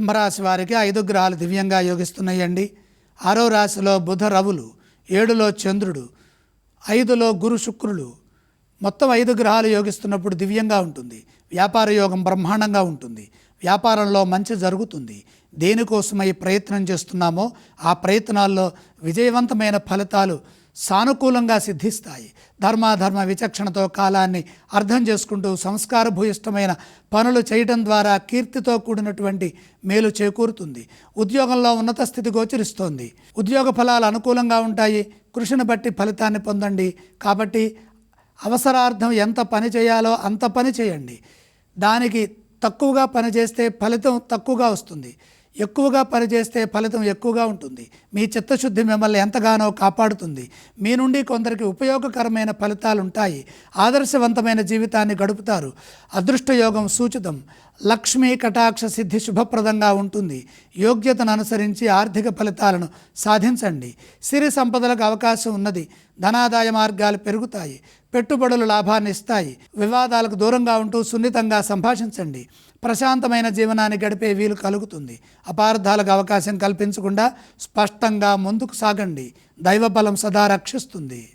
కుంభరాశి వారికి 5 గ్రహాలు దివ్యంగా యోగిస్తున్నాయండి. 6వ రాశిలో బుధ రవులు, 7లో చంద్రుడు, 5లో గురు శుక్రులు, మొత్తం 5 గ్రహాలు యోగిస్తున్నప్పుడు దివ్యంగా ఉంటుంది. వ్యాపార యోగం బ్రహ్మాండంగా ఉంటుంది. వ్యాపారంలో మంచి జరుగుతుంది. దేనికోసమై ప్రయత్నం చేస్తున్నామో ఆ ప్రయత్నాల్లో విజయవంతమైన ఫలితాలు సానుకూలంగా సిద్ధిస్తాయి. ధర్మాధర్మ విచక్షణతో కాలాన్ని అర్థం చేసుకుంటూ సంస్కారభూయిష్టమైన పనులు చేయడం ద్వారా కీర్తితో కూడినటువంటి మేలు చేకూరుతుంది. ఉద్యోగంలో ఉన్నత స్థితి గోచరిస్తోంది. ఉద్యోగ ఫలాలు అనుకూలంగా ఉంటాయి. కృషిని బట్టి ఫలితాన్ని పొందండి. కాబట్టి అవసరార్థం ఎంత పని చేయాలో అంత పని చేయండి. దానికి తక్కువగా పని చేస్తే ఫలితం తక్కువగా వస్తుంది. ఎక్కువగా పని చేస్తే ఫలితం ఎక్కువగా ఉంటుంది. మీ చిత్తశుద్ధి మిమ్మల్ని ఎంతగానో కాపాడుతుంది. మీ నుండి కొందరికి ఉపయోగకరమైన ఫలితాలు ఉంటాయి. ఆదర్శవంతమైన జీవితాన్ని గడుపుతారు. అదృష్టయోగం సూచితం. లక్ష్మీ కటాక్ష సిద్ధి శుభప్రదంగా ఉంటుంది. యోగ్యతను అనుసరించి ఆర్థిక ఫలితాలను సాధించండి. సిరి సంపదలకు అవకాశం ఉన్నది. ధనాదాయ మార్గాలు పెరుగుతాయి. పెట్టుబడులు లాభాన్ని ఇస్తాయి. వివాదాలకు దూరంగా ఉంటూ సున్నితంగా సంభాషించండి. ప్రశాంతమైన జీవనాన్ని గడిపే వీలు కలుగుతుంది. అపార్థాలకు అవకాశం కల్పించకుండా స్పష్టంగా ముందుకు సాగండి. దైవబలం సదా రక్షిస్తుంది.